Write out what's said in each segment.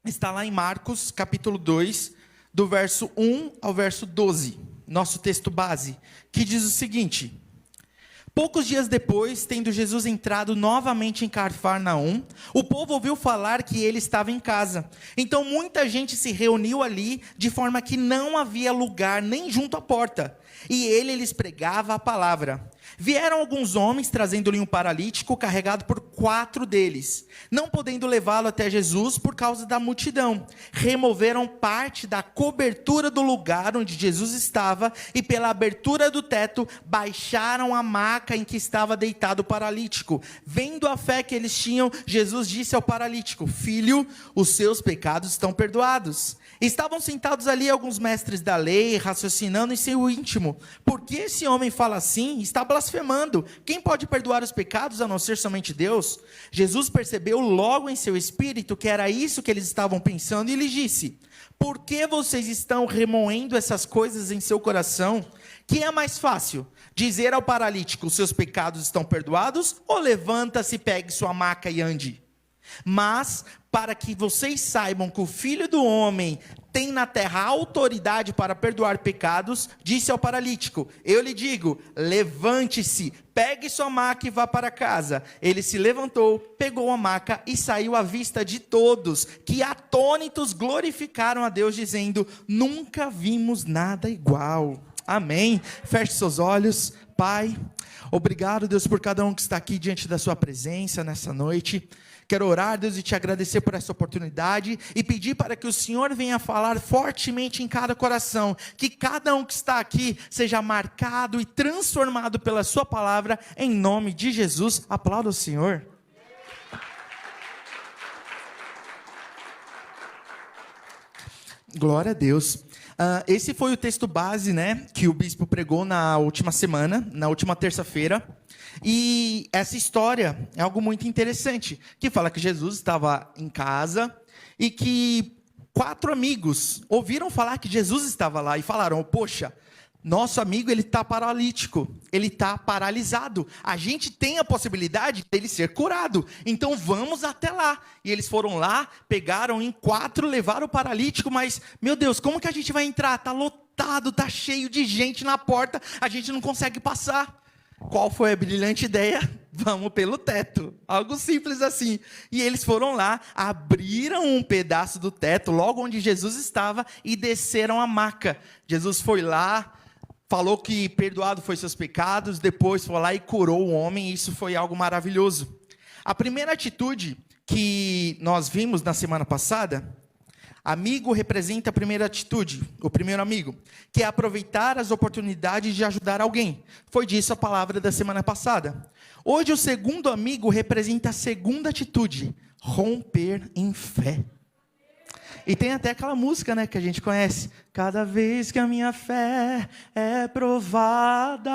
está lá em Marcos, capítulo 2, do verso 1 ao verso 12, nosso texto base, que diz o seguinte: poucos dias depois, tendo Jesus entrado novamente em Cafarnaum, o povo ouviu falar que ele estava em casa. Então muita gente se reuniu ali, de forma que não havia lugar nem junto à porta. E ele lhes pregava a palavra. Vieram alguns homens, trazendo-lhe um paralítico, carregado por 4 deles. Não podendo levá-lo até Jesus por causa da multidão, removeram parte da cobertura do lugar onde Jesus estava, e pela abertura do teto, baixaram a maca em que estava deitado o paralítico. Vendo a fé que eles tinham, Jesus disse ao paralítico: filho, os seus pecados estão perdoados. Estavam sentados ali alguns mestres da lei, raciocinando em seu íntimo: por que esse homem fala assim? Está blasfemando. Quem pode perdoar os pecados a não ser somente Deus? Jesus percebeu logo em seu espírito que era isso que eles estavam pensando e lhes disse: por que vocês estão remoendo essas coisas em seu coração? Que é mais fácil, dizer ao paralítico: os seus pecados estão perdoados, ou levanta-se, pegue sua maca e ande? Mas, para que vocês saibam que o Filho do Homem tem na terra autoridade para perdoar pecados, disse ao paralítico: eu lhe digo, levante-se, pegue sua maca e vá para casa. Ele se levantou, pegou a maca e saiu à vista de todos, que atônitos glorificaram a Deus, dizendo: nunca vimos nada igual. Amém. Feche seus olhos. Pai, obrigado, Deus, por cada um que está aqui diante da sua presença nessa noite. Quero orar, Deus, e te agradecer por essa oportunidade e pedir para que o Senhor venha falar fortemente em cada coração, que cada um que está aqui seja marcado e transformado pela sua palavra, em nome de Jesus. Aplauda o Senhor. Glória a Deus. Esse foi o texto base, né, que o bispo pregou na última semana, na última terça-feira. E essa história é algo muito interessante, que fala que Jesus estava em casa e que 4 amigos ouviram falar que Jesus estava lá e falaram: poxa, nosso amigo, ele está paralítico, ele está paralisado, a gente tem a possibilidade dele ser curado, então vamos até lá. E eles foram lá, pegaram em 4, levaram o paralítico, mas, meu Deus, como que a gente vai entrar? Está lotado, está cheio de gente na porta, a gente não consegue passar. Qual foi a brilhante ideia? Vamos pelo teto, algo simples assim. E eles foram lá, abriram um pedaço do teto, logo onde Jesus estava, e desceram a maca. Jesus foi lá, falou que perdoado foi seus pecados, depois foi lá e curou o homem, e isso foi algo maravilhoso. A primeira atitude que nós vimos na semana passada, amigo representa a primeira atitude, o primeiro amigo, que é aproveitar as oportunidades de ajudar alguém. Foi disso a palavra da semana passada. Hoje o segundo amigo representa a segunda atitude, romper em fé. E tem até aquela música, né, que a gente conhece: cada vez que a minha fé é provada,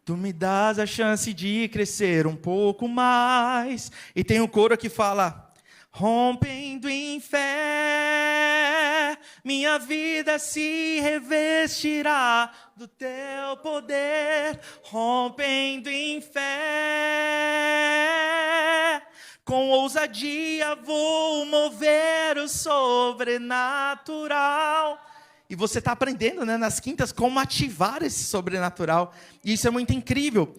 tu me dás a chance de crescer um pouco mais. E tem um coro que fala: rompendo em fé, minha vida se revestirá do teu poder. Rompendo em fé, com ousadia vou mover o sobrenatural. E você está aprendendo, né, nas quintas, como ativar esse sobrenatural. E isso é muito incrível.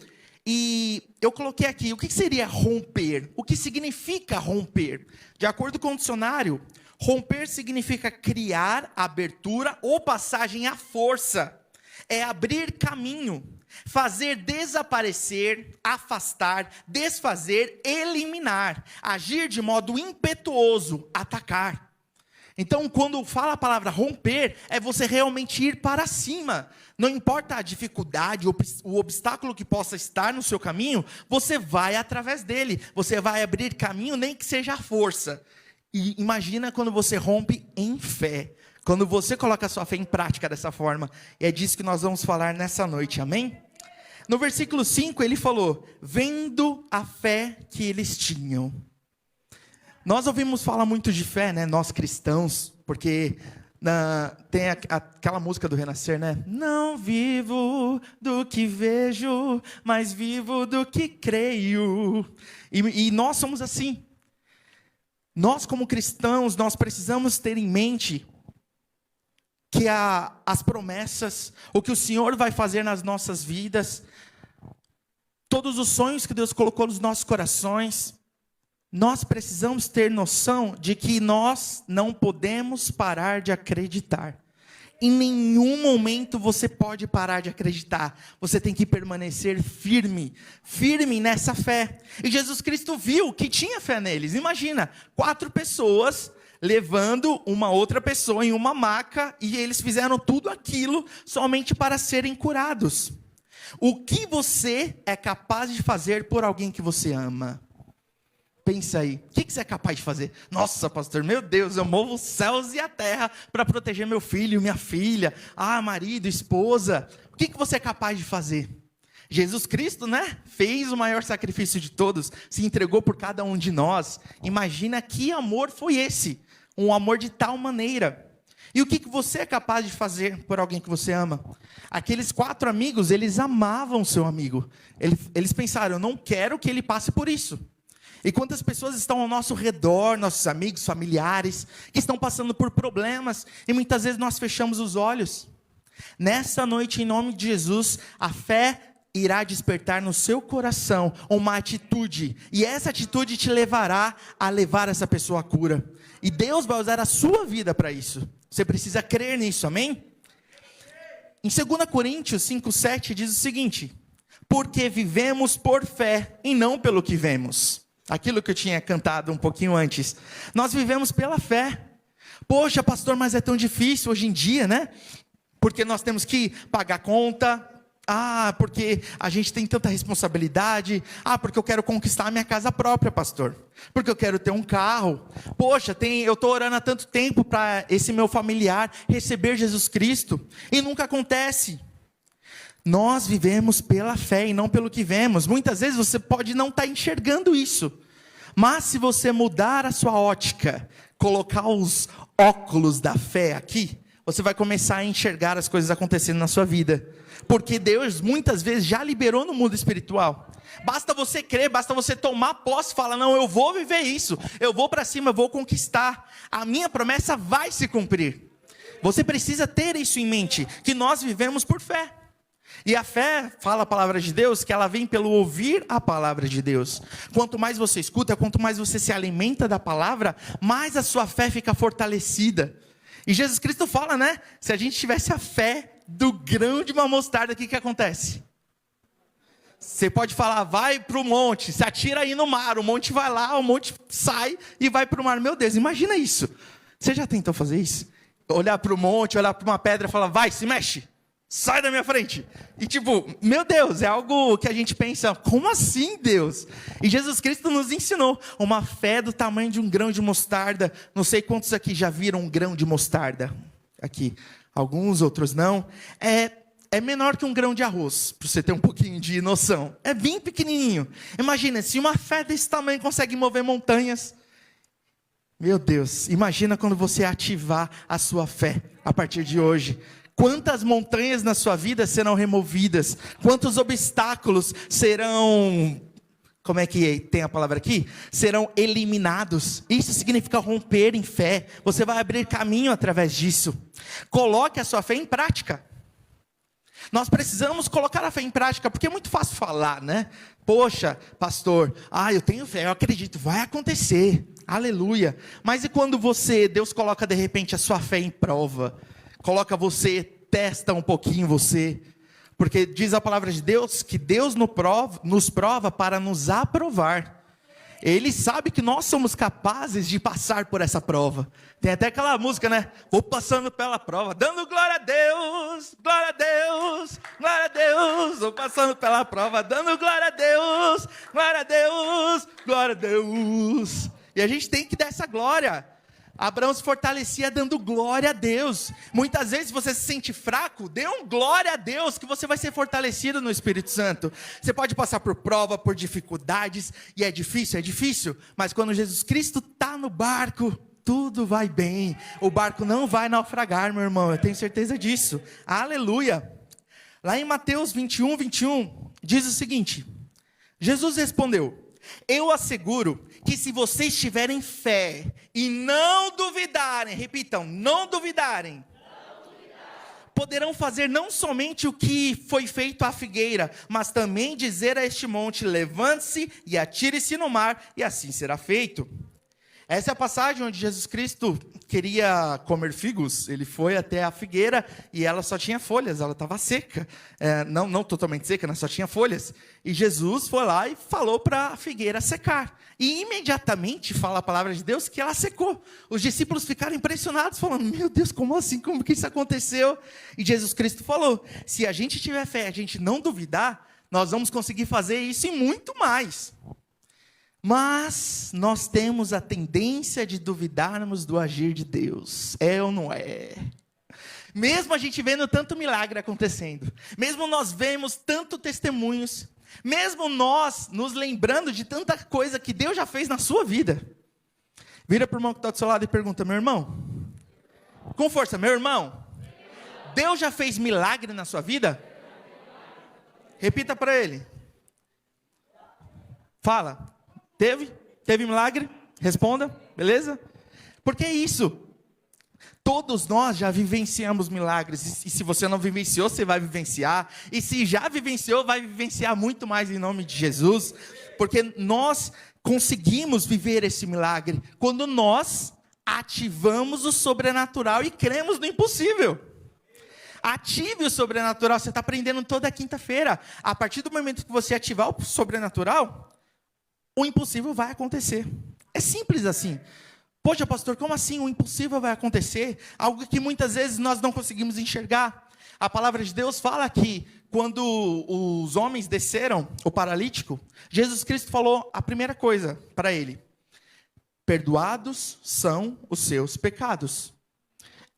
E eu coloquei aqui, o que seria romper? O que significa romper? De acordo com o dicionário, romper significa criar abertura ou passagem à força. É abrir caminho, fazer desaparecer, afastar, desfazer, eliminar, agir de modo impetuoso, atacar. Então, quando fala a palavra romper, é você realmente ir para cima. Não importa a dificuldade, o obstáculo que possa estar no seu caminho, você vai através dele. Você vai abrir caminho, nem que seja a força. E imagina quando você rompe em fé. Quando você coloca a sua fé em prática dessa forma. E é disso que nós vamos falar nessa noite, amém? No versículo 5, ele falou: vendo a fé que eles tinham. Nós ouvimos falar muito de fé, né? Nós cristãos, porque tem aquela música do Renascer, né? Não vivo do que vejo, mas vivo do que creio. E nós somos assim. Nós, como cristãos, nós precisamos ter em mente que as promessas, o que o Senhor vai fazer nas nossas vidas, todos os sonhos que Deus colocou nos nossos corações, nós precisamos ter noção de que nós não podemos parar de acreditar. Em nenhum momento você pode parar de acreditar. Você tem que permanecer firme nessa fé. E Jesus Cristo viu que tinha fé neles. Imagina, 4 pessoas levando uma outra pessoa em uma maca, e eles fizeram tudo aquilo somente para serem curados. O que você é capaz de fazer por alguém que você ama? Pensa aí, o que você é capaz de fazer? Nossa, pastor, meu Deus, eu movo os céus e a terra para proteger meu filho, minha filha, marido, esposa. O que você é capaz de fazer? Jesus Cristo, né? Fez o maior sacrifício de todos, se entregou por cada um de nós. Imagina que amor foi esse, um amor de tal maneira. E o que você é capaz de fazer por alguém que você ama? Aqueles 4 amigos, eles amavam o seu amigo. Eles pensaram, eu não quero que ele passe por isso. E quantas pessoas estão ao nosso redor, nossos amigos, familiares, que estão passando por problemas, e muitas vezes nós fechamos os olhos. Nessa noite, em nome de Jesus, a fé irá despertar no seu coração uma atitude, e essa atitude te levará a levar essa pessoa à cura. E Deus vai usar a sua vida para isso. Você precisa crer nisso, amém? Em 2 Coríntios 5,7 diz o seguinte: porque vivemos por fé e não pelo que vemos. Aquilo que eu tinha cantado um pouquinho antes. Nós vivemos pela fé. Poxa, pastor, mas é tão difícil hoje em dia, né? Porque nós temos que pagar conta. Porque a gente tem tanta responsabilidade. Porque eu quero conquistar a minha casa própria, pastor. Porque eu quero ter um carro. Poxa, eu estou orando há tanto tempo para esse meu familiar receber Jesus Cristo. E nunca acontece. Nós vivemos pela fé e não pelo que vemos. Muitas vezes você pode não estar enxergando isso. Mas se você mudar a sua ótica, colocar os óculos da fé aqui, você vai começar a enxergar as coisas acontecendo na sua vida. Porque Deus muitas vezes já liberou no mundo espiritual. Basta você crer, basta você tomar posse e falar, não, eu vou viver isso. Eu vou para cima, eu vou conquistar. A minha promessa vai se cumprir. Você precisa ter isso em mente, que nós vivemos por fé. E a fé, fala a palavra de Deus, que ela vem pelo ouvir a palavra de Deus. Quanto mais você escuta, quanto mais você se alimenta da palavra, mais a sua fé fica fortalecida. E Jesus Cristo fala, né? Se a gente tivesse a fé do grão de uma mostarda, o que acontece? Você pode falar, vai para o monte, se atira aí no mar, o monte vai lá, o monte sai e vai para o mar. Meu Deus, imagina isso. Você já tentou fazer isso? Olhar para o monte, olhar para uma pedra e falar, vai, se mexe. Sai da minha frente. E meu Deus, é algo que a gente pensa, como assim, Deus? E Jesus Cristo nos ensinou uma fé do tamanho de um grão de mostarda. Não sei quantos aqui já viram um grão de mostarda. Aqui, alguns, outros não. É menor que um grão de arroz, para você ter um pouquinho de noção. É bem pequenininho. Imagina, se uma fé desse tamanho consegue mover montanhas. Meu Deus, imagina quando você ativar a sua fé a partir de hoje. Quantas montanhas na sua vida serão removidas? Quantos obstáculos serão... Como é que tem a palavra aqui? Serão eliminados. Isso significa romper em fé. Você vai abrir caminho através disso. Coloque a sua fé em prática. Nós precisamos colocar a fé em prática, porque é muito fácil falar, né? Poxa, pastor, eu tenho fé, eu acredito, vai acontecer. Aleluia. Mas e quando Deus coloca de repente a sua fé em prova? Coloca você, testa um pouquinho você. Porque diz a palavra de Deus que Deus nos prova para nos aprovar. Ele sabe que nós somos capazes de passar por essa prova. Tem até aquela música, né? Vou passando pela prova, dando glória a Deus, glória a Deus, glória a Deus. Vou passando pela prova, dando glória a Deus, glória a Deus, glória a Deus. E a gente tem que dar essa glória. Abraão se fortalecia dando glória a Deus. Muitas vezes você se sente fraco, dê um glória a Deus que você vai ser fortalecido no Espírito Santo. Você pode passar por prova, por dificuldades, e é difícil, mas quando Jesus Cristo está no barco, tudo vai bem. O barco não vai naufragar, meu irmão, eu tenho certeza disso. Aleluia. Lá em Mateus 21, diz o seguinte: Jesus respondeu: Eu asseguro que se vocês tiverem fé e não duvidarem, repitam, não duvidarem, poderão fazer não somente o que foi feito à figueira, mas também dizer a este monte: levante-se e atire-se no mar, e assim será feito. Essa é a passagem onde Jesus Cristo queria comer figos. Ele foi até a figueira e ela só tinha folhas, ela estava seca. Não totalmente seca, mas só tinha folhas. E Jesus foi lá e falou para a figueira secar. E imediatamente fala a palavra de Deus que ela secou. Os discípulos ficaram impressionados, falando: meu Deus, como assim? Como que isso aconteceu? E Jesus Cristo falou: se a gente tiver fé, a gente não duvidar, nós vamos conseguir fazer isso e muito mais. Mas nós temos a tendência de duvidarmos do agir de Deus. É ou não é? Mesmo a gente vendo tanto milagre acontecendo, mesmo nós vemos tanto testemunhos, mesmo nós nos lembrando de tanta coisa que Deus já fez na sua vida. Vira para o irmão que está do seu lado e pergunta: meu irmão, com força, meu irmão, Deus já fez milagre na sua vida? Repita para ele. Fala. Teve milagre? Responda, beleza? Porque é isso. Todos nós já vivenciamos milagres. E se você não vivenciou, você vai vivenciar. E se já vivenciou, vai vivenciar muito mais em nome de Jesus. Porque nós conseguimos viver esse milagre quando nós ativamos o sobrenatural e cremos no impossível. Ative o sobrenatural. Você está aprendendo toda quinta-feira. A partir do momento que você ativar o sobrenatural, o impossível vai acontecer. É simples assim. Poxa, pastor, como assim o impossível vai acontecer? Algo que muitas vezes nós não conseguimos enxergar. A palavra de Deus fala que quando os homens desceram o paralítico, Jesus Cristo falou a primeira coisa para ele: perdoados são os seus pecados.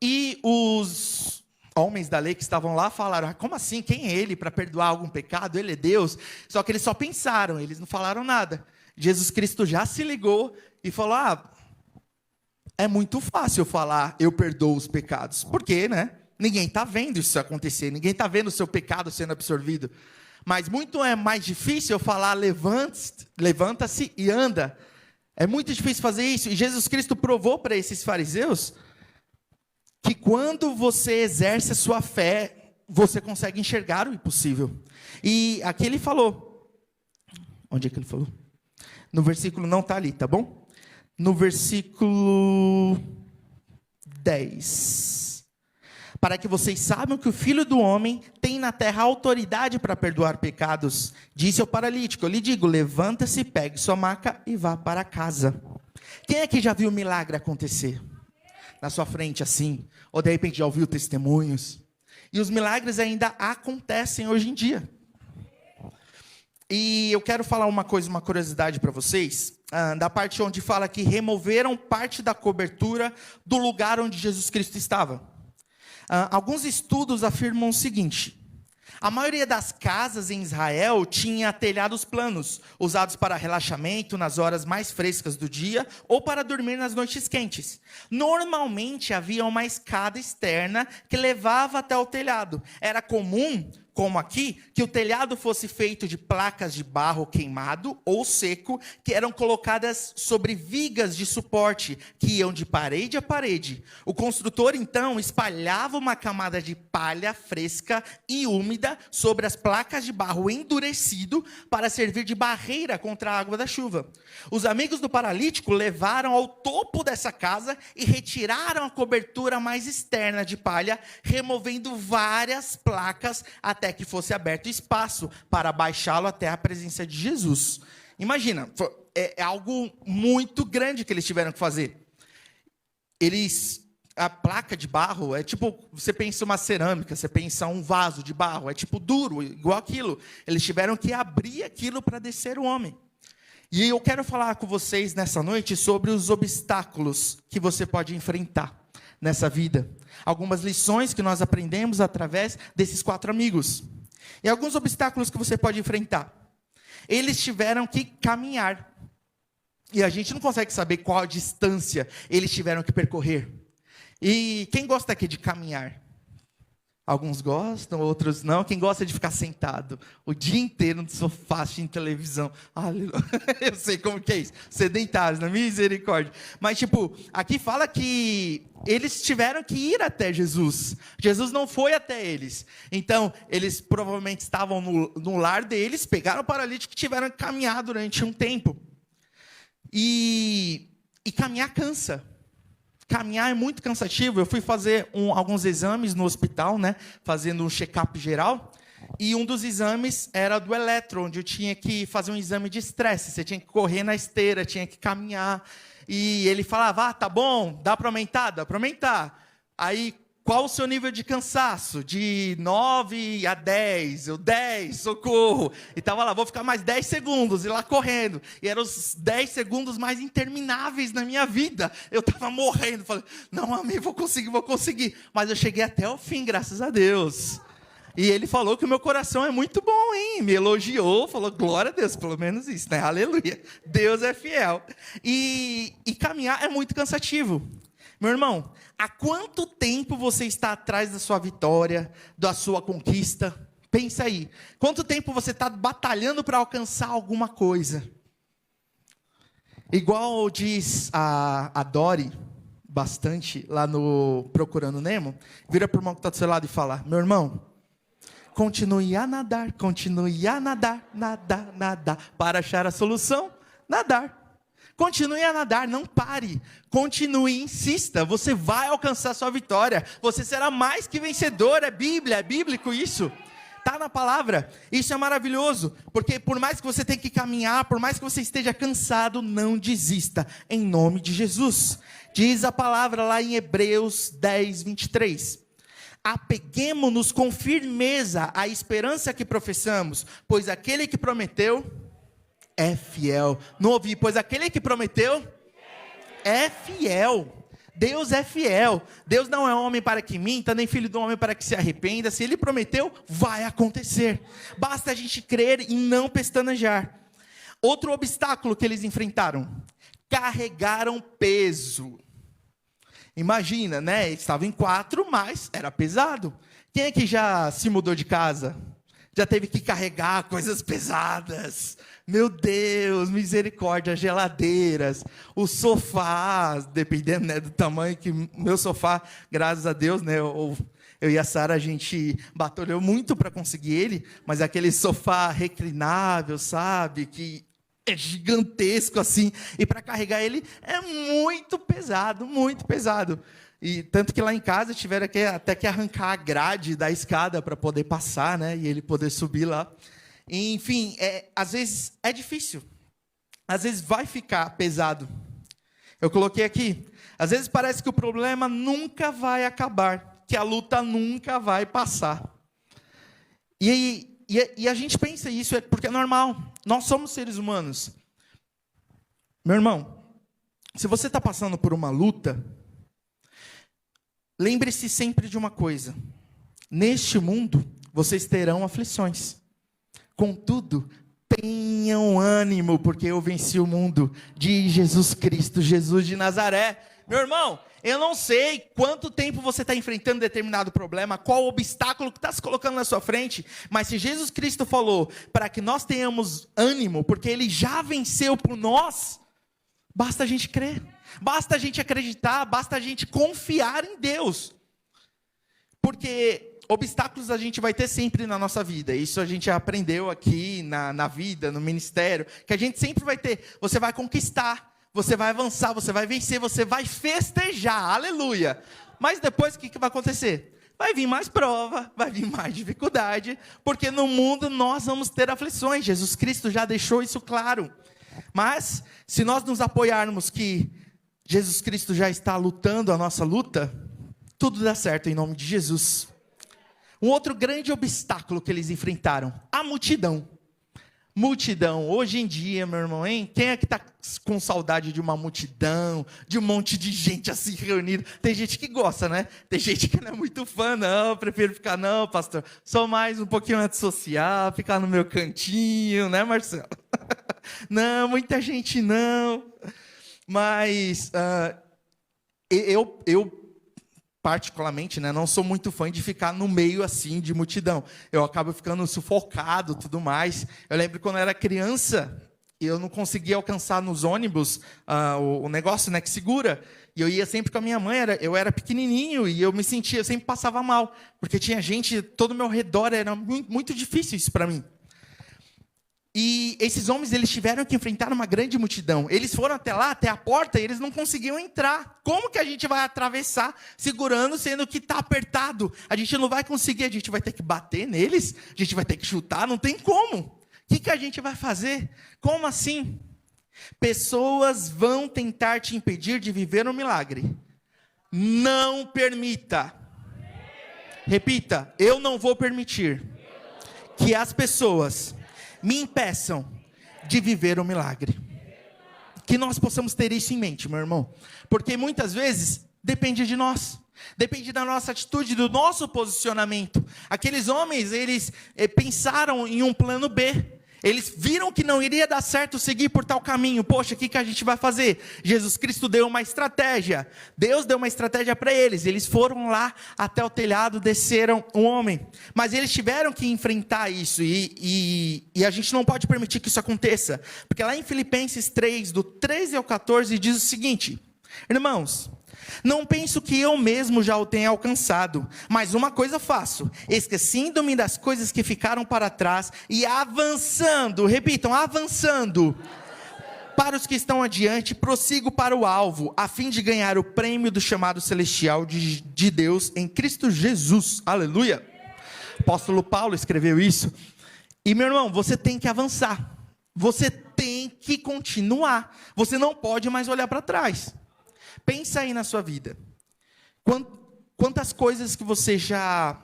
E os homens da lei que estavam lá falaram: como assim? Quem é ele para perdoar algum pecado? Ele é Deus. Só que eles só pensaram, eles não falaram nada. Jesus Cristo já se ligou e falou: é muito fácil falar, eu perdoo os pecados. Por quê, né? Ninguém está vendo isso acontecer, ninguém está vendo o seu pecado sendo absorvido. Mas muito é mais difícil eu falar: levanta-se e anda. É muito difícil fazer isso. E Jesus Cristo provou para esses fariseus que quando você exerce a sua fé, você consegue enxergar o impossível. E aqui ele falou, onde é que ele falou? No versículo, não está ali, tá bom? No versículo 10. Para que vocês saibam que o Filho do Homem tem na terra autoridade para perdoar pecados, disse ao paralítico: eu lhe digo, levanta-se, pegue sua maca e vá para casa. Quem é que já viu o milagre acontecer? Na sua frente assim, ou de repente já ouviu testemunhos? E os milagres ainda acontecem hoje em dia. E eu quero falar uma curiosidade para vocês, da parte onde fala que removeram parte da cobertura do lugar onde Jesus Cristo estava. Alguns estudos afirmam o seguinte: a maioria das casas em Israel tinha telhados planos, usados para relaxamento nas horas mais frescas do dia ou para dormir nas noites quentes. Normalmente havia uma escada externa que levava até o telhado. Era comum, como aqui, que o telhado fosse feito de placas de barro queimado ou seco, que eram colocadas sobre vigas de suporte, que iam de parede a parede. O construtor, então, espalhava uma camada de palha fresca e úmida sobre as placas de barro endurecido para servir de barreira contra a água da chuva. Os amigos do paralítico levaram ao topo dessa casa e retiraram a cobertura mais externa de palha, removendo várias placas até que fosse aberto espaço para baixá-lo até a presença de Jesus. Imagina, é algo muito grande que eles tiveram que fazer. A placa de barro é tipo, você pensa uma cerâmica, você pensa um vaso de barro, é tipo duro, igual aquilo. Eles tiveram que abrir aquilo para descer o homem. E eu quero falar com vocês nessa noite sobre os obstáculos que você pode enfrentar nessa vida. Algumas lições que nós aprendemos através desses 4 amigos. E alguns obstáculos que você pode enfrentar. Eles tiveram que caminhar. E a gente não consegue saber qual a distância eles tiveram que percorrer. E quem gosta aqui de caminhar? Alguns gostam, outros não. Quem gosta de ficar sentado o dia inteiro no sofá, assistindo televisão. Aleluia. Eu sei como que é isso. Sedentários, na misericórdia. Mas, aqui fala que eles tiveram que ir até Jesus. Jesus não foi até eles. Então, eles provavelmente estavam no lar deles, pegaram o paralítico e tiveram que caminhar durante um tempo. E caminhar cansa. Caminhar é muito cansativo. Eu fui fazer alguns exames no hospital, né? Fazendo um check-up geral. E um dos exames era do eletro, onde eu tinha que fazer um exame de estresse. Você tinha que correr na esteira, tinha que caminhar. E ele falava, tá bom, dá para aumentar? Dá para aumentar. Aí, qual o seu nível de cansaço? De 9 a 10. Eu, 10, socorro. E estava lá, vou ficar mais 10 segundos, e lá correndo. E eram os 10 segundos mais intermináveis na minha vida. Eu estava morrendo. Falei, não, amigo, vou conseguir. Mas eu cheguei até o fim, graças a Deus. E ele falou que o meu coração é muito bom, hein? Me elogiou, falou, glória a Deus, pelo menos isso, né? Aleluia. Deus é fiel. E caminhar é muito cansativo. Meu irmão, há quanto tempo você está atrás da sua vitória, da sua conquista? Pensa aí. Quanto tempo você está batalhando para alcançar alguma coisa? Igual diz a Dory, bastante, lá no Procurando Nemo, vira para o irmão que está do seu lado e fala, meu irmão, continue a nadar, nadar, para achar a solução, nadar. Continue a nadar, não pare. Continue, insista. Você vai alcançar sua vitória. Você será mais que vencedor. É Bíblia, é bíblico isso. Está na palavra. Isso é maravilhoso. Porque por mais que você tenha que caminhar, por mais que você esteja cansado, não desista. Em nome de Jesus. Diz a palavra lá em Hebreus 10, 23. Apeguemo-nos com firmeza à esperança que professamos, pois aquele que prometeu é fiel. Não ouvi, pois aquele que prometeu é fiel. Deus é fiel. Deus não é homem para que minta, nem filho do homem para que se arrependa. Se ele prometeu, vai acontecer. Basta a gente crer e não pestanejar. Outro obstáculo que eles enfrentaram: carregaram peso. Imagina, né? Eles estavam em 4, mas era pesado. Quem é que já se mudou de casa? Já teve que carregar coisas pesadas. Meu Deus, misericórdia, geladeiras, os sofás, dependendo, né, do tamanho que meu sofá, graças a Deus, né, eu e a Sara, a gente batalhou muito para conseguir ele, mas aquele sofá reclinável, sabe, que é gigantesco assim, e para carregar ele é muito pesado, muito pesado. E tanto que lá em casa tiveram até que arrancar a grade da escada para poder passar, né? E ele poder subir lá. E, enfim, às vezes é difícil. Às vezes vai ficar pesado. Eu coloquei aqui. Às vezes parece que o problema nunca vai acabar. Que a luta nunca vai passar. E a gente pensa isso porque é normal. Nós somos seres humanos. Meu irmão, se você está passando por uma luta, lembre-se sempre de uma coisa: neste mundo, vocês terão aflições. Contudo, tenham ânimo, porque eu venci o mundo, de Jesus Cristo, Jesus de Nazaré. Meu irmão, eu não sei quanto tempo você está enfrentando determinado problema, qual obstáculo que está se colocando na sua frente, mas se Jesus Cristo falou para que nós tenhamos ânimo, porque Ele já venceu por nós, basta a gente crer. Basta a gente acreditar, basta a gente confiar em Deus. Porque obstáculos a gente vai ter sempre na nossa vida. Isso a gente aprendeu aqui na vida, no ministério. Que a gente sempre vai ter. Você vai conquistar, você vai avançar, você vai vencer, você vai festejar. Aleluia. Mas depois o que vai acontecer? Vai vir mais prova, vai vir mais dificuldade. Porque no mundo nós vamos ter aflições. Jesus Cristo já deixou isso claro. Mas se nós nos apoiarmos que Jesus Cristo já está lutando a nossa luta, tudo dá certo em nome de Jesus. Um outro grande obstáculo que eles enfrentaram: a multidão. Multidão, hoje em dia, meu irmão, hein? Quem é que está com saudade de uma multidão, de um monte de gente assim reunida? Tem gente que gosta, né? Tem gente que não é muito fã, não, prefiro ficar, não, pastor, sou mais um pouquinho antissocial, ficar no meu cantinho, né, Marcelo? Não, muita gente não. Mas eu particularmente, né, não sou muito fã de ficar no meio assim de multidão. Eu acabo ficando sufocado, tudo mais. Eu lembro quando eu era criança, eu não conseguia alcançar nos ônibus o negócio, né, que segura. E eu ia sempre com a minha mãe, eu era pequenininho e eu sempre passava mal, porque tinha gente todo ao meu redor, era muito, muito difícil isso para mim. E esses homens, eles tiveram que enfrentar uma grande multidão. Eles foram até lá, até a porta, e eles não conseguiam entrar. Como que a gente vai atravessar segurando, sendo que está apertado? A gente não vai conseguir, a gente vai ter que bater neles, a gente vai ter que chutar, não tem como. O que a gente vai fazer? Como assim? Pessoas vão tentar te impedir de viver um milagre. Não permita. Repita, eu não vou permitir que as pessoas me impeçam de viver um milagre. Que nós possamos ter isso em mente, meu irmão. Porque muitas vezes depende de nós. Depende da nossa atitude, do nosso posicionamento. Aqueles homens, eles pensaram em um plano B. Eles viram que não iria dar certo seguir por tal caminho. Poxa, o que a gente vai fazer? Jesus Cristo deu uma estratégia. Deus deu uma estratégia para eles. Eles foram lá até o telhado, desceram um homem. Mas eles tiveram que enfrentar isso. E a gente não pode permitir que isso aconteça. Porque lá em Filipenses 3, do 13 ao 14, diz o seguinte: irmãos, não penso que eu mesmo já o tenha alcançado, mas uma coisa faço, esquecendo-me das coisas que ficaram para trás e avançando, repitam, avançando, para os que estão adiante, prossigo para o alvo, a fim de ganhar o prêmio do chamado celestial de Deus em Cristo Jesus, aleluia. O apóstolo Paulo escreveu isso. E meu irmão, você tem que avançar, você tem que continuar, você não pode mais olhar para trás. Pensa aí na sua vida. Quantas coisas que você já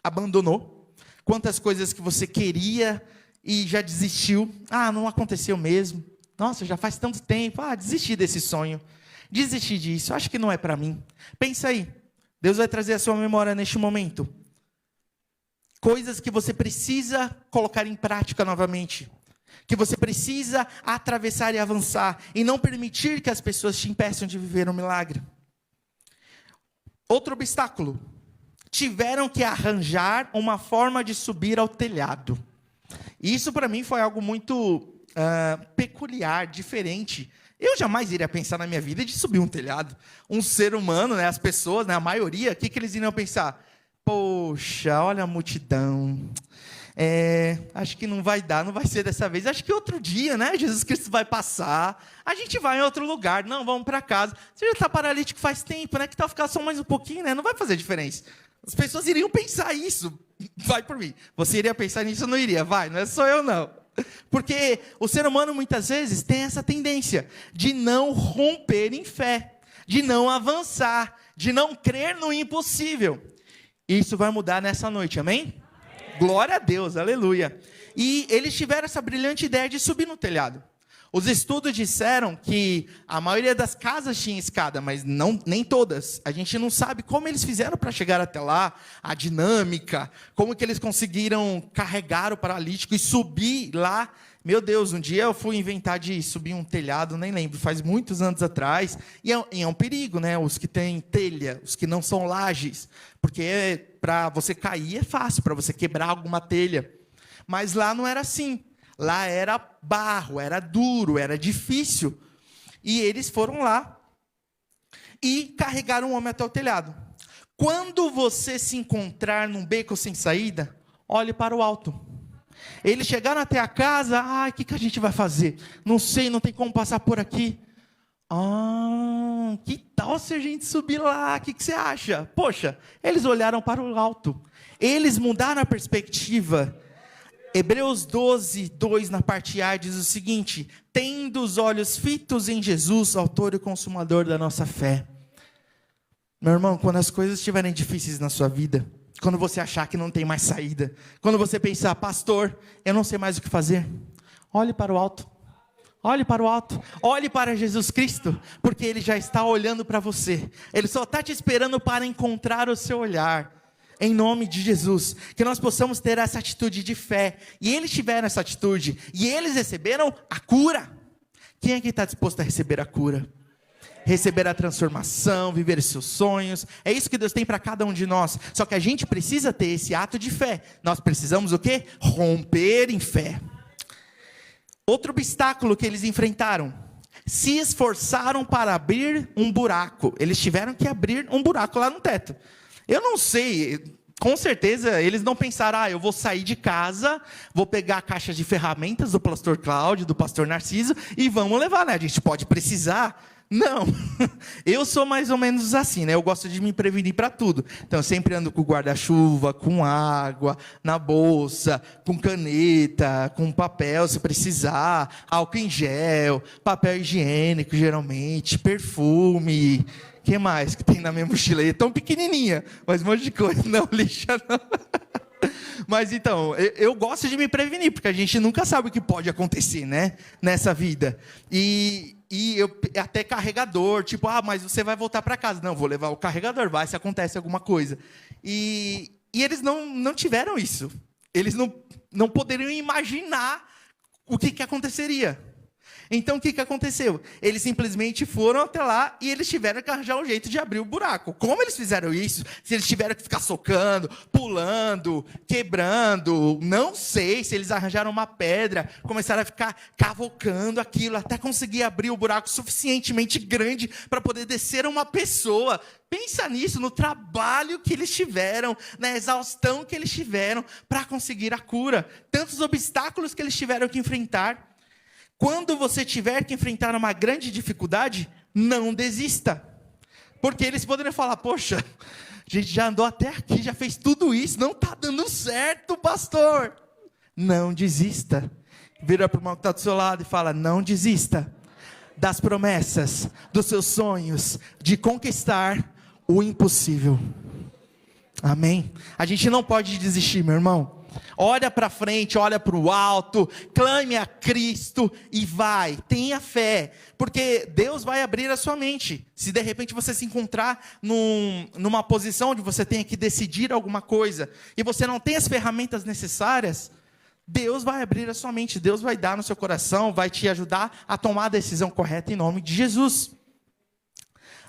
abandonou? Quantas coisas que você queria e já desistiu? Ah, não aconteceu mesmo. Nossa, já faz tanto tempo. Ah, desisti desse sonho. Desisti disso. Acho que não é para mim. Pensa aí. Deus vai trazer a sua memória neste momento. Coisas que você precisa colocar em prática novamente. Que você precisa atravessar e avançar, e não permitir que as pessoas te impeçam de viver um milagre. Outro obstáculo. Tiveram que arranjar uma forma de subir ao telhado. E isso para mim foi algo muito peculiar, diferente. Eu jamais iria pensar na minha vida de subir um telhado. Um ser humano, né, as pessoas, né, a maioria, o que eles iriam pensar? Poxa, olha a multidão. Acho que não vai dar, não vai ser dessa vez. Acho que outro dia, né? Jesus Cristo vai passar. A gente vai em outro lugar. Não, vamos para casa. Você já está paralítico faz tempo, né? Que tal ficar só mais um pouquinho, né? Não vai fazer diferença. As pessoas iriam pensar isso. Vai por mim. Você iria pensar nisso ou não iria? Vai, não é só eu não. Porque o ser humano muitas vezes tem essa tendência de não romper em fé, de não avançar, de não crer no impossível. Isso vai mudar nessa noite, amém? Glória a Deus, aleluia. E eles tiveram essa brilhante ideia de subir no telhado. Os estudos disseram que a maioria das casas tinha escada, mas nem todas. A gente não sabe como eles fizeram para chegar até lá, a dinâmica, como que eles conseguiram carregar o paralítico e subir lá. Meu Deus, um dia eu fui inventar de subir um telhado, nem lembro, faz muitos anos atrás. E é um perigo, né? Os que têm telha, os que não são lajes. Porque para você cair é fácil, para você quebrar alguma telha. Mas lá não era assim. Lá era barro, era duro, era difícil. E eles foram lá e carregaram o homem até o telhado. Quando você se encontrar num beco sem saída, olhe para o alto. Eles chegaram até a casa, o que a gente vai fazer? Não sei, não tem como passar por aqui. Que tal se a gente subir lá? O que você acha? Poxa, eles olharam para o alto. Eles mudaram a perspectiva. Hebreus 12, 2, na parte A, diz o seguinte: tendo os olhos fitos em Jesus, autor e consumador da nossa fé. Meu irmão, quando as coisas estiverem difíceis na sua vida, quando você achar que não tem mais saída, quando você pensar, pastor, eu não sei mais o que fazer, olhe para o alto. Olhe para o alto, olhe para Jesus Cristo, porque Ele já está olhando para você. Ele só está te esperando para encontrar o seu olhar. Em nome de Jesus, que nós possamos ter essa atitude de fé. E eles tiveram essa atitude, e eles receberam a cura. Quem é que está disposto a receber a cura? Receber a transformação, viver os seus sonhos. É isso que Deus tem para cada um de nós. Só que a gente precisa ter esse ato de fé. Nós precisamos o quê? Romper em fé. Outro obstáculo que eles enfrentaram: se esforçaram para abrir um buraco. Eles tiveram que abrir um buraco lá no teto. Eu não sei, com certeza eles não pensaram: eu vou sair de casa, vou pegar a caixa de ferramentas do pastor Cláudio, do pastor Narciso, e vamos levar, né? A gente pode precisar. Não, eu sou mais ou menos assim, né? Eu gosto de me prevenir para tudo. Então, eu sempre ando com guarda-chuva, com água, na bolsa, com caneta, com papel, se precisar, álcool em gel, papel higiênico, geralmente, perfume. O que mais que tem na minha mochila? É tão pequenininha, mas um monte de coisa. Não, lixa não. Mas então, eu gosto de me prevenir, porque a gente nunca sabe o que pode acontecer, né? Nessa vida. E eu até carregador, tipo, mas você vai voltar para casa. Não, vou levar o carregador, vai se acontece alguma coisa. E eles não tiveram isso. Eles não poderiam imaginar o que aconteceria. Então, o que aconteceu? Eles simplesmente foram até lá e eles tiveram que arranjar um jeito de abrir o buraco. Como eles fizeram isso? Se eles tiveram que ficar socando, pulando, quebrando, não sei. Se eles arranjaram uma pedra, começaram a ficar cavocando aquilo, até conseguir abrir o buraco suficientemente grande para poder descer uma pessoa. Pensa nisso, no trabalho que eles tiveram, na exaustão que eles tiveram para conseguir a cura. Tantos obstáculos que eles tiveram que enfrentar. Quando você tiver que enfrentar uma grande dificuldade, não desista. Porque eles poderiam falar: poxa, a gente já andou até aqui, já fez tudo isso, não está dando certo, pastor. Não desista. Vira para o irmão que está do seu lado e fala: não desista das promessas, dos seus sonhos, de conquistar o impossível. Amém? A gente não pode desistir, meu irmão. Olha para frente, olha para o alto, clame a Cristo e vai, tenha fé, porque Deus vai abrir a sua mente. Se de repente você se encontrar numa posição onde você tenha que decidir alguma coisa, e você não tem as ferramentas necessárias, Deus vai abrir a sua mente, Deus vai dar no seu coração, vai te ajudar a tomar a decisão correta em nome de Jesus.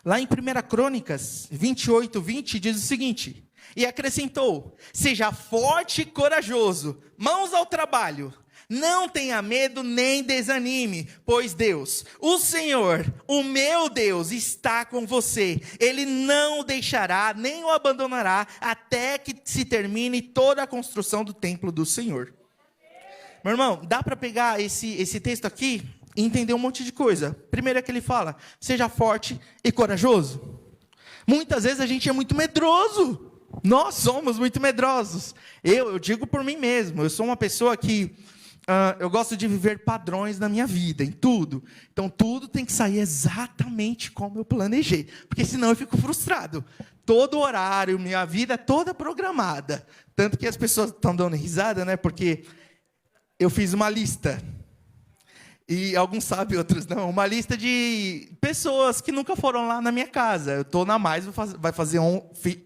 Lá em 1 Crônicas 28:20 diz o seguinte: e acrescentou: seja forte e corajoso, mãos ao trabalho, não tenha medo nem desanime, pois Deus, o Senhor, o meu Deus, está com você. Ele não o deixará, nem o abandonará, até que se termine toda a construção do templo do Senhor. Meu irmão, dá para pegar esse texto aqui e entender um monte de coisa. Primeiro é que ele fala: seja forte e corajoso. Muitas vezes a gente é muito medroso. Nós somos muito medrosos. Eu digo por mim mesmo. Eu sou uma pessoa que eu gosto de viver padrões na minha vida, em tudo. Então tudo tem que sair exatamente como eu planejei, porque senão eu fico frustrado. Todo horário, minha vida é toda programada. Tanto que as pessoas estão dando risada, né? Porque eu fiz uma lista. E alguns sabem, outros não. Uma lista de pessoas que nunca foram lá na minha casa. Eu estou na Mais, vai fazer,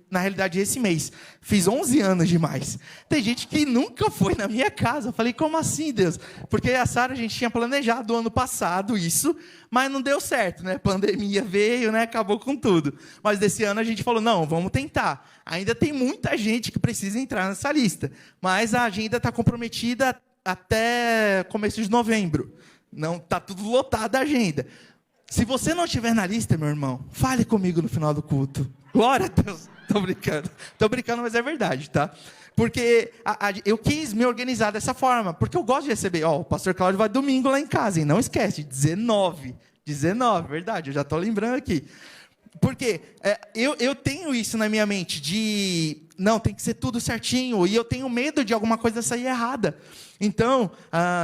na realidade, esse mês. Fiz 11 anos de Mais. Tem gente que nunca foi na minha casa. Eu falei: como assim, Deus? Porque a Sara, a gente tinha planejado ano passado isso, mas não deu certo, né? A pandemia veio, né? Acabou com tudo. Mas desse ano a gente falou: não, vamos tentar. Ainda tem muita gente que precisa entrar nessa lista. Mas a agenda está comprometida até começo de novembro. Não, está tudo lotado a agenda. Se você não estiver na lista, meu irmão, fale comigo no final do culto. Glória a Deus. Estou brincando, mas é verdade, tá? Porque eu quis me organizar dessa forma, porque eu gosto de receber. O pastor Cláudio vai domingo lá em casa, hein? Não esquece, 19, verdade, eu já estou lembrando aqui. Porque eu tenho isso na minha mente, não, tem que ser tudo certinho, e eu tenho medo de alguma coisa sair errada. Então,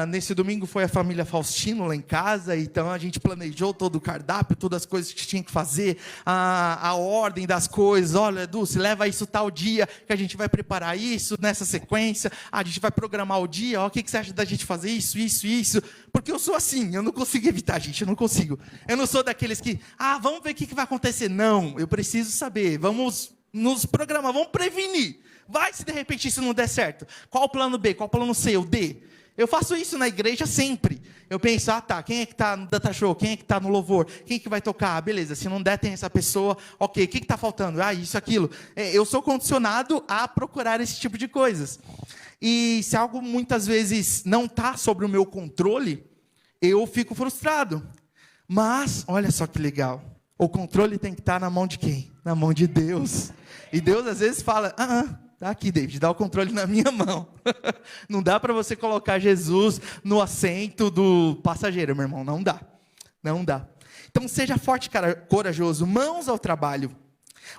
nesse domingo foi a família Faustino lá em casa, então a gente planejou todo o cardápio, todas as coisas que tinha que fazer, a ordem das coisas. Olha, Dulce, leva isso tal dia, que a gente vai preparar isso, nessa sequência, a gente vai programar o dia, o que você acha da gente fazer isso? Porque eu sou assim, eu não consigo evitar, gente, eu não consigo. Eu não sou daqueles que, vamos ver o que vai acontecer. Não, eu preciso saber, vamos nos programar, vamos prevenir. Vai se de repente isso não der certo. Qual o plano B, qual o plano C, o D? Eu faço isso na igreja sempre. Eu penso, quem é que está no data show? Quem é que está no louvor? Quem é que vai tocar? Beleza, se não der, tem essa pessoa. Ok, o que está faltando? Isso, aquilo. Eu sou condicionado a procurar esse tipo de coisas. E se algo muitas vezes não está sobre o meu controle, eu fico frustrado. Mas, olha só que legal. O controle tem que estar na mão de quem? Na mão de Deus. E Deus às vezes fala, tá aqui, David, dá o controle na minha mão. Não dá para você colocar Jesus no assento do passageiro, meu irmão. Não dá. Não dá. Então seja forte, corajoso. Mãos ao trabalho.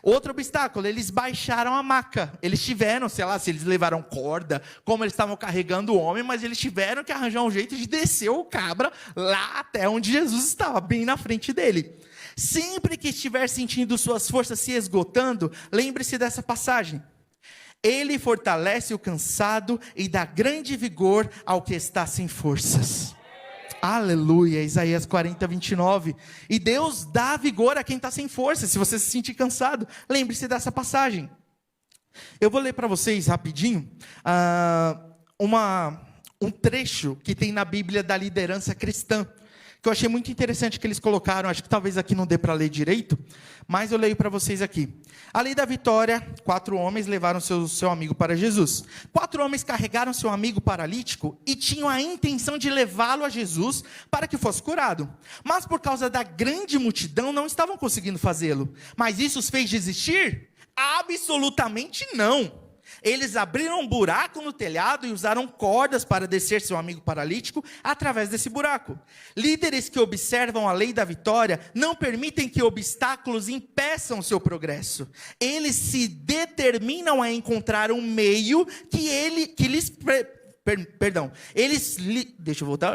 Outro obstáculo, eles baixaram a maca. Eles tiveram, sei lá, se eles levaram corda, como eles estavam carregando o homem, mas eles tiveram que arranjar um jeito de descer o cabra lá até onde Jesus estava, bem na frente dele. Sempre que estiver sentindo suas forças se esgotando, lembre-se dessa passagem. Ele fortalece o cansado e dá grande vigor ao que está sem forças. Aleluia, Isaías 40, 29. E Deus dá vigor a quem está sem força. Se você se sentir cansado, lembre-se dessa passagem. Eu vou ler para vocês rapidinho um trecho que tem na Bíblia da liderança cristã, que eu achei muito interessante que eles colocaram. Acho que talvez aqui não dê para ler direito, mas eu leio para vocês aqui. A lei da vitória, 4 homens levaram seu amigo para Jesus. 4 homens carregaram seu amigo paralítico e tinham a intenção de levá-lo a Jesus para que fosse curado. Mas por causa da grande multidão não estavam conseguindo fazê-lo. Mas isso os fez desistir? Absolutamente não. Eles abriram um buraco no telhado e usaram cordas para descer seu amigo paralítico através desse buraco. Líderes que observam a lei da vitória não permitem que obstáculos impeçam seu progresso. Eles se determinam a encontrar um meio deixa eu voltar.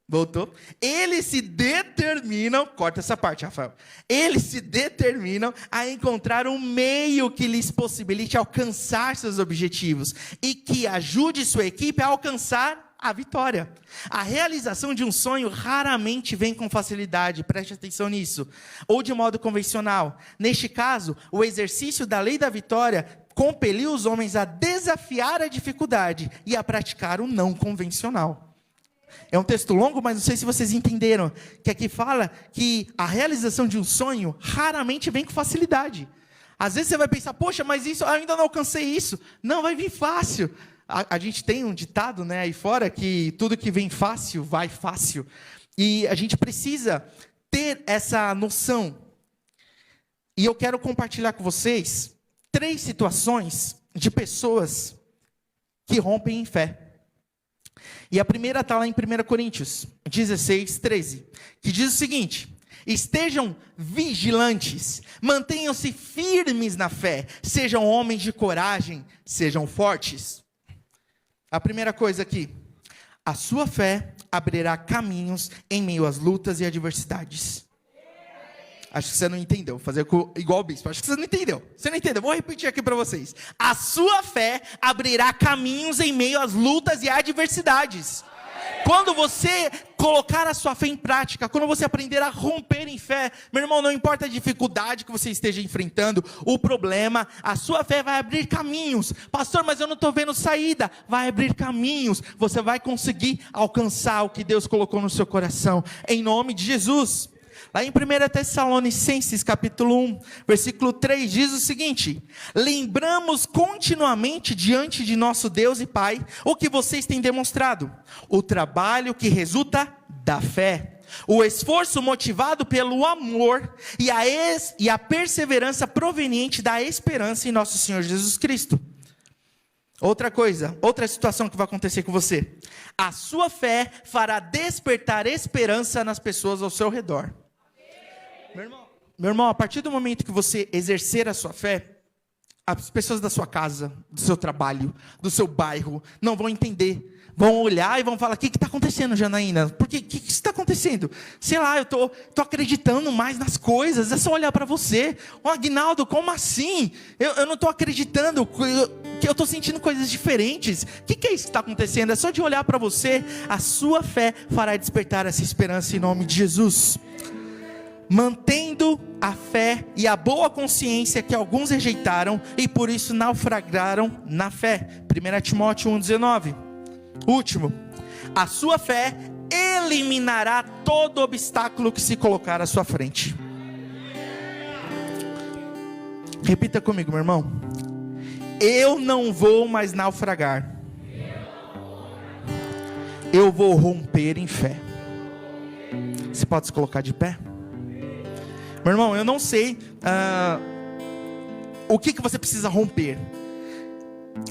Voltou. Eles se determinam, corta essa parte, Rafael. Eles se determinam a encontrar um meio que lhes possibilite alcançar seus objetivos e que ajude sua equipe a alcançar a vitória. A realização de um sonho raramente vem com facilidade, preste atenção nisso, ou de modo convencional. Neste caso, o exercício da lei da vitória compeliu os homens a desafiar a dificuldade e a praticar o não convencional. É um texto longo, mas não sei se vocês entenderam, que aqui fala que a realização de um sonho raramente vem com facilidade. Às vezes você vai pensar, poxa, mas isso, eu ainda não alcancei isso. Não, vai vir fácil. A gente tem um ditado, né, aí fora, que tudo que vem fácil, vai fácil. E a gente precisa ter essa noção. E eu quero compartilhar com vocês 3 situações de pessoas que rompem em fé. E a primeira está lá em 1 Coríntios 16, 13, que diz o seguinte: estejam vigilantes, mantenham-se firmes na fé, sejam homens de coragem, sejam fortes. A primeira coisa aqui, a sua fé abrirá caminhos em meio às lutas e adversidades. Acho que você não entendeu. Vou fazer igual o bispo. Acho que você não entendeu. Você não entendeu. Vou repetir aqui para vocês. A sua fé abrirá caminhos em meio às lutas e adversidades. Quando você colocar a sua fé em prática, quando você aprender a romper em fé, meu irmão, não importa a dificuldade que você esteja enfrentando, o problema, a sua fé vai abrir caminhos. Pastor, mas eu não estou vendo saída. Vai abrir caminhos. Você vai conseguir alcançar o que Deus colocou no seu coração. Em nome de Jesus. Lá em 1 Tessalonicenses, capítulo 1, versículo 3, diz o seguinte: lembramos continuamente diante de nosso Deus e Pai o que vocês têm demonstrado, o trabalho que resulta da fé, o esforço motivado pelo amor e a perseverança proveniente da esperança em nosso Senhor Jesus Cristo. Outra coisa, outra situação que vai acontecer com você: a sua fé fará despertar esperança nas pessoas ao seu redor. Meu irmão, a partir do momento que você exercer a sua fé, as pessoas da sua casa, do seu trabalho, do seu bairro, não vão entender. Vão olhar e vão falar: o que está acontecendo, Janaína? Por que está acontecendo? Sei lá, eu estou acreditando mais nas coisas. É só olhar para você. Aguinaldo, como assim? Eu não estou acreditando, que eu estou sentindo coisas diferentes. O que é isso que está acontecendo? É só de olhar para você. A sua fé fará despertar essa esperança em nome de Jesus. Mantendo a fé e a boa consciência que alguns rejeitaram e por isso naufragaram na fé. 1 Timóteo 1,19. Último, a sua fé eliminará todo obstáculo que se colocar à sua frente. Repita comigo, meu irmão. Eu não vou mais naufragar. Eu vou romper em fé. Você pode se colocar de pé? Meu irmão, eu não sei o que você precisa romper.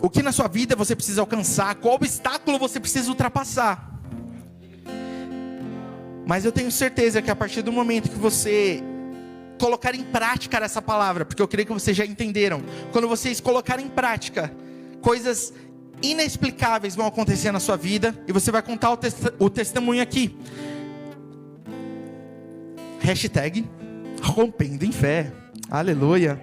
O que na sua vida você precisa alcançar. Qual obstáculo você precisa ultrapassar. Mas eu tenho certeza que a partir do momento que você colocar em prática essa palavra, porque eu creio que vocês já entenderam, quando vocês colocarem em prática, coisas inexplicáveis vão acontecer na sua vida, e você vai contar o testemunho aqui. #rompendo em fé. Aleluia.